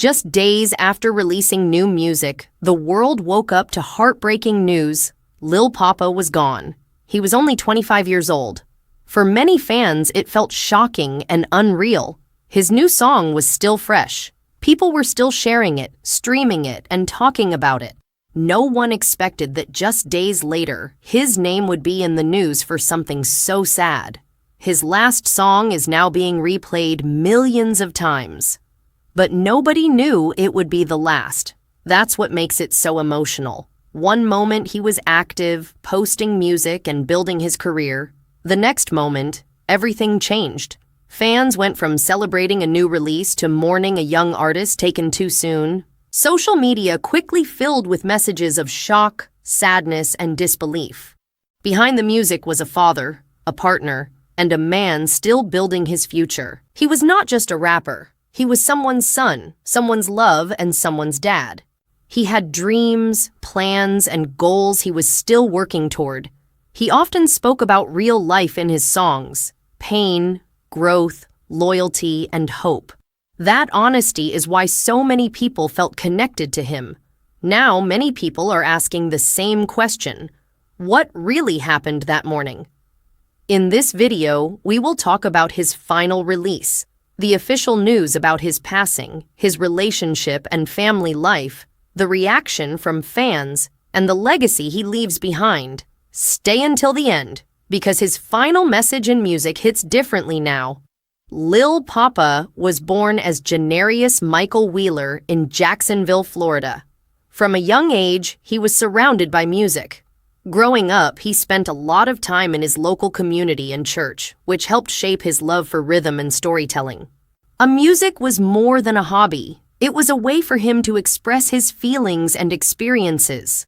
Just days after releasing new music, the world woke up to heartbreaking news. Lil Poppa was gone. He was only 25 years old. For many fans, it felt shocking and unreal. His new song was still fresh. People were still sharing it, streaming it, and talking about it. No one expected that just days later, his name would be in the news for something so sad. His last song is now being replayed millions of times. But nobody knew it would be the last. That's what makes it so emotional. One moment he was active, posting music and building his career. The next moment, everything changed. Fans went from celebrating a new release to mourning a young artist taken too soon. Social media quickly filled with messages of shock, sadness, and disbelief. Behind the music was a father, a partner, and a man still building his future. He was not just a rapper. He was someone's son, someone's love, and someone's dad. He had dreams, plans, and goals he was still working toward. He often spoke about real life in his songs: pain, growth, loyalty, and hope. That honesty is why so many people felt connected to him. Now, many people are asking the same question: what really happened that morning? In this video, we will talk about his final release, the official news about his passing, his relationship and family life, the reaction from fans, and the legacy he leaves behind. Stay until the end, because his final message in music hits differently now. Lil Poppa was born as Janarious Mykel Wheeler in Jacksonville, Florida. From a young age, he was surrounded by music. Growing up, he spent a lot of time in his local community and church, which helped shape his love for rhythm and storytelling. Music was more than a hobby. It was a way for him to express his feelings and experiences.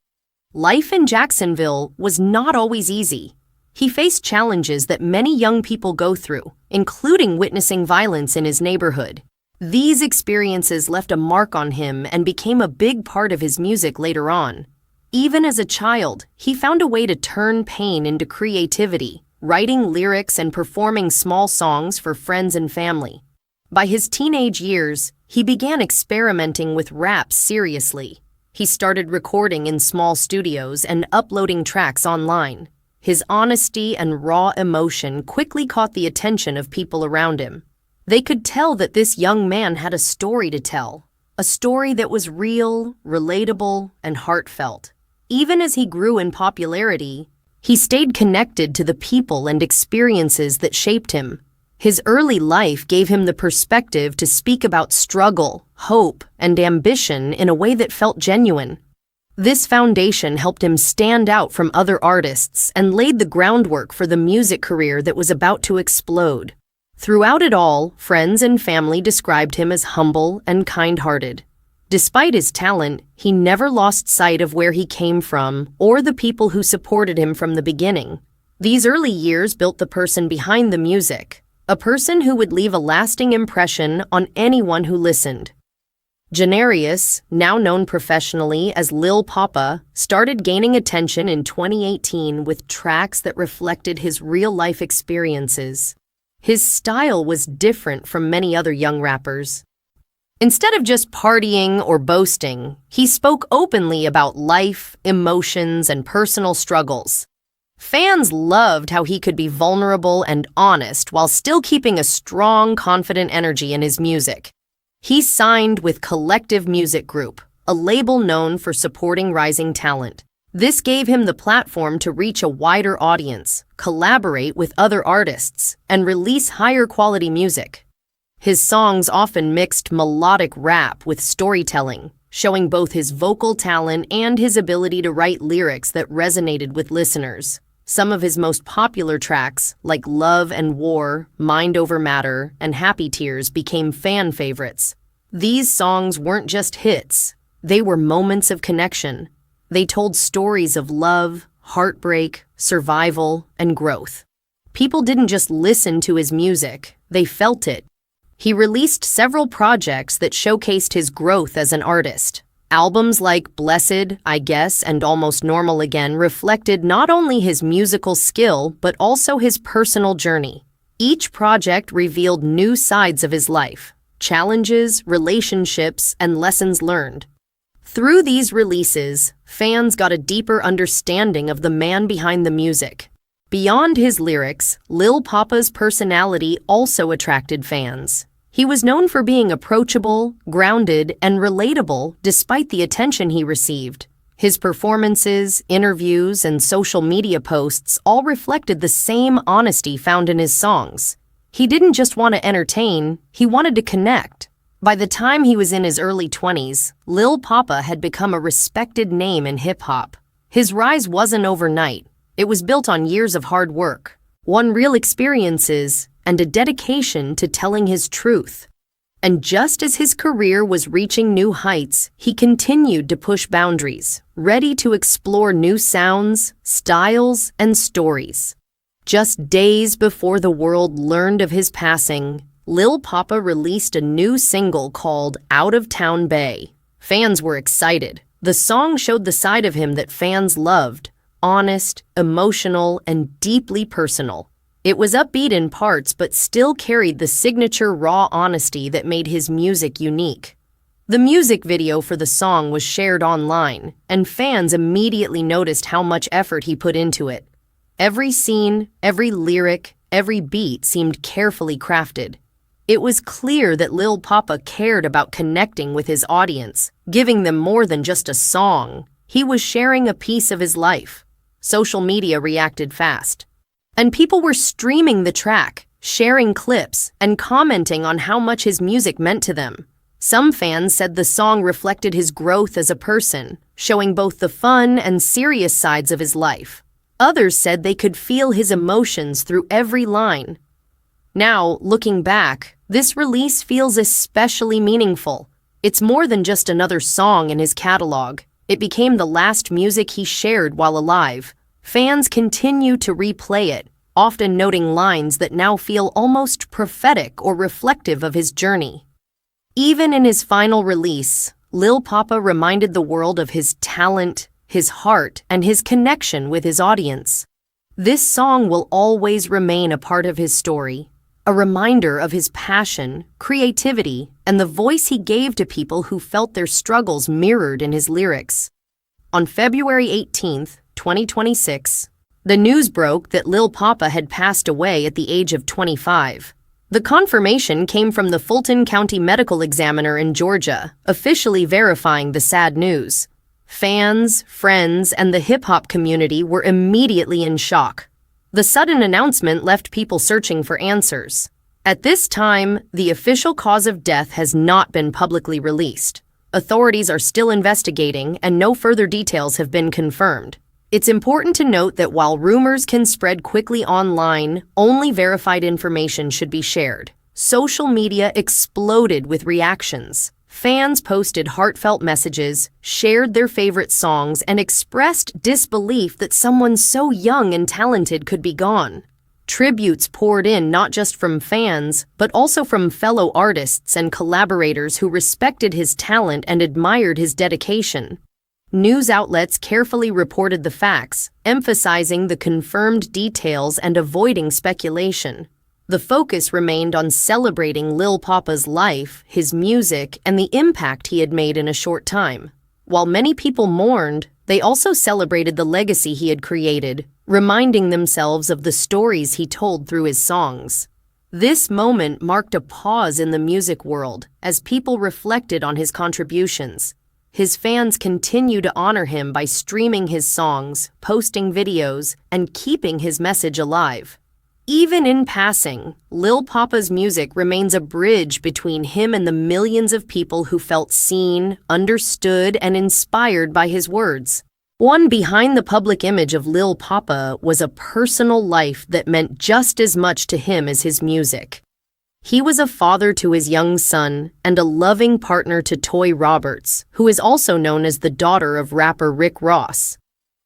Life in Jacksonville was not always easy. He faced challenges that many young people go through, including witnessing violence in his neighborhood. These experiences left a mark on him and became a big part of his music later on. Even as a child, he found a way to turn pain into creativity, writing lyrics and performing small songs for friends and family. By his teenage years, he began experimenting with rap seriously. He started recording in small studios and uploading tracks online. His honesty and raw emotion quickly caught the attention of people around him. They could tell that this young man had a story to tell, a story that was real, relatable, and heartfelt. Even as he grew in popularity, he stayed connected to the people and experiences that shaped him. His early life gave him the perspective to speak about struggle, hope, and ambition in a way that felt genuine. This foundation helped him stand out from other artists and laid the groundwork for the music career that was about to explode. Throughout it all, friends and family described him as humble and kind-hearted. Despite his talent, he never lost sight of where he came from or the people who supported him from the beginning. These early years built the person behind the music, a person who would leave a lasting impression on anyone who listened. Janarious, now known professionally as Lil Poppa, started gaining attention in 2018 with tracks that reflected his real-life experiences. His style was different from many other young rappers. Instead of just partying or boasting, he spoke openly about life, emotions, and personal struggles. Fans loved how he could be vulnerable and honest while still keeping a strong, confident energy in his music. He signed with Collective Music Group, a label known for supporting rising talent. This gave him the platform to reach a wider audience, collaborate with other artists, and release higher-quality music. His songs often mixed melodic rap with storytelling, showing both his vocal talent and his ability to write lyrics that resonated with listeners. Some of his most popular tracks, like Love and War, Mind Over Matter, and Happy Tears, became fan favorites. These songs weren't just hits, they were moments of connection. They told stories of love, heartbreak, survival, and growth. People didn't just listen to his music, they felt it. He released several projects that showcased his growth as an artist. Albums like Blessed, I Guess, and Almost Normal Again reflected not only his musical skill, but also his personal journey. Each project revealed new sides of his life, challenges, relationships, and lessons learned. Through these releases, fans got a deeper understanding of the man behind the music. Beyond his lyrics, Lil Poppa's personality also attracted fans. He was known for being approachable, grounded, and relatable despite the attention he received. His performances, interviews, and social media posts all reflected the same honesty found in his songs. He didn't just want to entertain, he wanted to connect. By the time he was in his early 20s, Lil Poppa had become a respected name in hip-hop. His rise wasn't overnight. It was built on years of hard work, real experiences, and a dedication to telling his truth. And just as his career was reaching new heights, he continued to push boundaries, ready to explore new sounds, styles, and stories. Just days before the world learned of his passing, Lil Poppa released a new single called Out of Town Bae. Fans were excited. The song showed the side of him that fans loved, honest, emotional, and deeply personal. It was upbeat in parts but still carried the signature raw honesty that made his music unique. The music video for the song was shared online, and fans immediately noticed how much effort he put into it. Every scene, every lyric, every beat seemed carefully crafted. It was clear that Lil Poppa cared about connecting with his audience, giving them more than just a song. He was sharing a piece of his life. Social media reacted fast, and people were streaming the track, sharing clips, and commenting on how much his music meant to them. Some fans said the song reflected his growth as a person, showing both the fun and serious sides of his life. Others said they could feel his emotions through every line. Now, looking back, this release feels especially meaningful. It's more than just another song in his catalog. It became the last music he shared while alive. Fans continue to replay it, often noting lines that now feel almost prophetic or reflective of his journey. Even in his final release, Lil Poppa reminded the world of his talent, his heart, and his connection with his audience. This song will always remain a part of his story, a reminder of his passion, creativity, and the voice he gave to people who felt their struggles mirrored in his lyrics. On February 18, 2026, the news broke that Lil Poppa had passed away at the age of 25. The confirmation came from the Fulton County Medical Examiner in Georgia, officially verifying the sad news. Fans, friends, and the hip-hop community were immediately in shock. The sudden announcement left people searching for answers. At this time, the official cause of death has not been publicly released. Authorities are still investigating, and no further details have been confirmed. It's important to note that while rumors can spread quickly online, only verified information should be shared. Social media exploded with reactions. Fans posted heartfelt messages, shared their favorite songs, and expressed disbelief that someone so young and talented could be gone. Tributes poured in not just from fans, but also from fellow artists and collaborators who respected his talent and admired his dedication. News outlets carefully reported the facts, emphasizing the confirmed details and avoiding speculation. The focus remained on celebrating Lil Poppa's life, his music, and the impact he had made in a short time. While many people mourned, they also celebrated the legacy he had created, reminding themselves of the stories he told through his songs. This moment marked a pause in the music world as people reflected on his contributions. His fans continue to honor him by streaming his songs, posting videos, and keeping his message alive. Even in passing, Lil Poppa's music remains a bridge between him and the millions of people who felt seen, understood, and inspired by his words. One behind the public image of Lil Poppa was a personal life that meant just as much to him as his music. He was a father to his young son and a loving partner to Toy Roberts, who is also known as the daughter of rapper Rick Ross.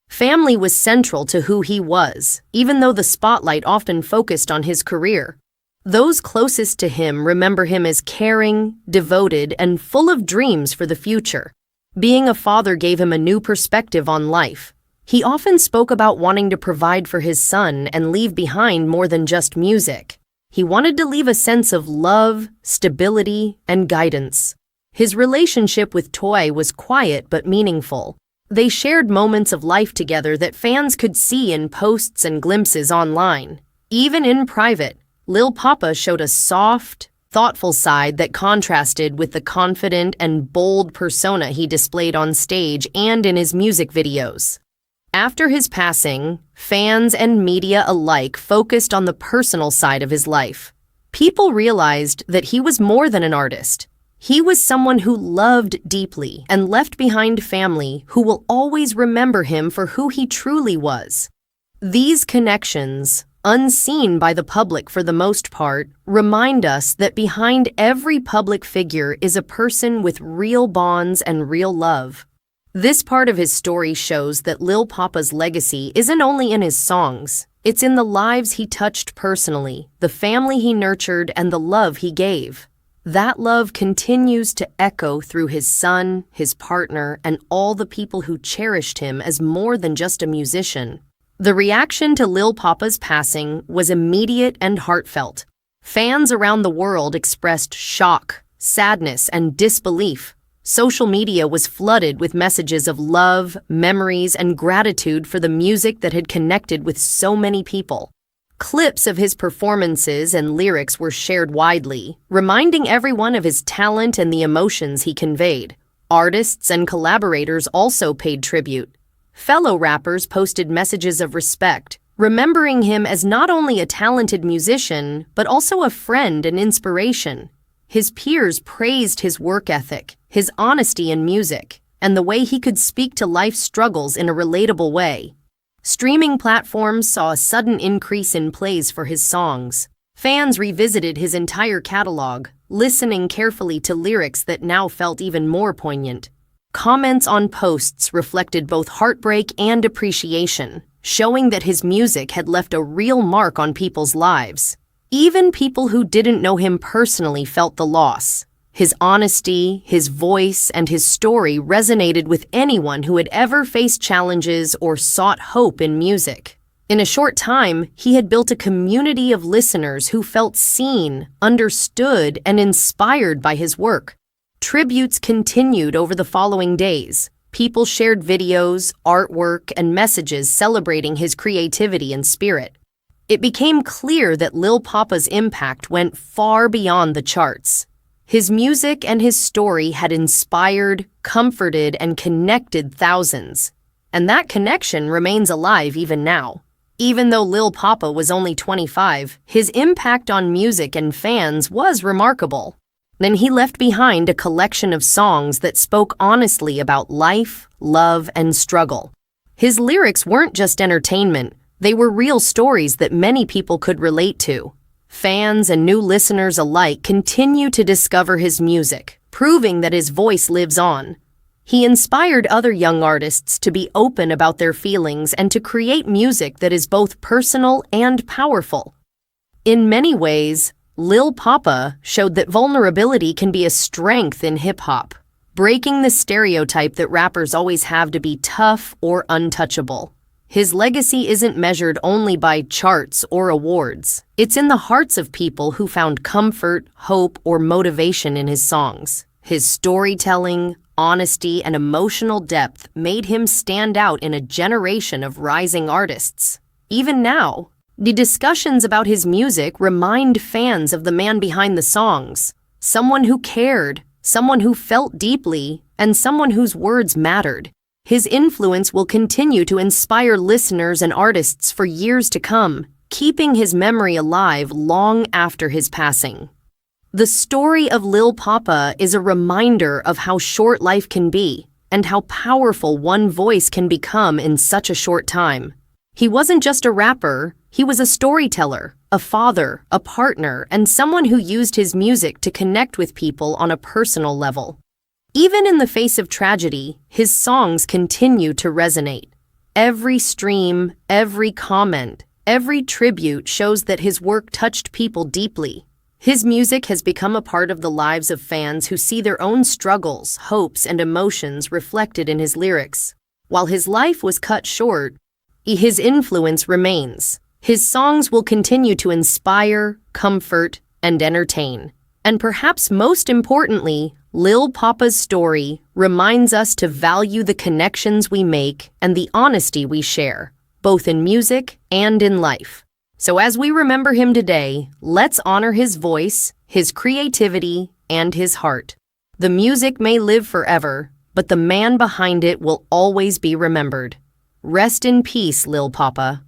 Family was central to who he was, even though the spotlight often focused on his career. Those closest to him remember him as caring, devoted, and full of dreams for the future. Being a father gave him a new perspective on life. He often spoke about wanting to provide for his son and leave behind more than just music. He wanted to leave a sense of love, stability, and guidance. His relationship with Toy was quiet but meaningful. They shared moments of life together that fans could see in posts and glimpses online. Even in private, Lil Poppa showed a soft, thoughtful side that contrasted with the confident and bold persona he displayed on stage and in his music videos. After his passing, fans and media alike focused on the personal side of his life. People realized that he was more than an artist. He was someone who loved deeply and left behind family who will always remember him for who he truly was. These connections, unseen by the public for the most part, remind us that behind every public figure is a person with real bonds and real love. This part of his story shows that Lil Poppa's legacy isn't only in his songs, it's in the lives he touched personally, the family he nurtured, and the love he gave. That love continues to echo through his son, his partner, and all the people who cherished him as more than just a musician. The reaction to Lil Poppa's passing was immediate and heartfelt. Fans around the world expressed shock, sadness, and disbelief. Social media was flooded with messages of love, memories, and gratitude for the music that had connected with so many people. Clips of his performances and lyrics were shared widely, reminding everyone of his talent and the emotions he conveyed. Artists and collaborators also paid tribute. Fellow rappers posted messages of respect, remembering him as not only a talented musician, but also a friend and inspiration. His peers praised his work ethic, his honesty in music, and the way he could speak to life's struggles in a relatable way. Streaming platforms saw a sudden increase in plays for his songs. Fans revisited his entire catalog, listening carefully to lyrics that now felt even more poignant. Comments on posts reflected both heartbreak and appreciation, showing that his music had left a real mark on people's lives. Even people who didn't know him personally felt the loss. His honesty, his voice, and his story resonated with anyone who had ever faced challenges or sought hope in music. In a short time, he had built a community of listeners who felt seen, understood, and inspired by his work. Tributes continued over the following days. People shared videos, artwork, and messages celebrating his creativity and spirit. It became clear that Lil Poppa's impact went far beyond the charts. His music and his story had inspired, comforted, and connected thousands. And that connection remains alive even now. Even though Lil Poppa was only 25, his impact on music and fans was remarkable. Then he left behind a collection of songs that spoke honestly about life, love, and struggle. His lyrics weren't just entertainment. They were real stories that many people could relate to. Fans and new listeners alike continue to discover his music, proving that his voice lives on. He inspired other young artists to be open about their feelings and to create music that is both personal and powerful. In many ways, Lil Poppa showed that vulnerability can be a strength in hip-hop, breaking the stereotype that rappers always have to be tough or untouchable. His legacy isn't measured only by charts or awards. It's in the hearts of people who found comfort, hope, or motivation in his songs. His storytelling, honesty, and emotional depth made him stand out in a generation of rising artists. Even now, the discussions about his music remind fans of the man behind the songs, someone who cared, someone who felt deeply, and someone whose words mattered. His influence will continue to inspire listeners and artists for years to come, keeping his memory alive long after his passing. The story of Lil Poppa is a reminder of how short life can be and how powerful one voice can become in such a short time. He wasn't just a rapper, he was a storyteller, a father, a partner, and someone who used his music to connect with people on a personal level. Even in the face of tragedy, his songs continue to resonate. Every stream, every comment, every tribute shows that his work touched people deeply. His music has become a part of the lives of fans who see their own struggles, hopes, and emotions reflected in his lyrics. While his life was cut short, his influence remains. His songs will continue to inspire, comfort, and entertain. And perhaps most importantly, Lil Poppa's story reminds us to value the connections we make and the honesty we share, both in music and in life. So as we remember him today, let's honor his voice, his creativity, and his heart. The music may live forever, but the man behind it will always be remembered. Rest in peace, Lil Poppa.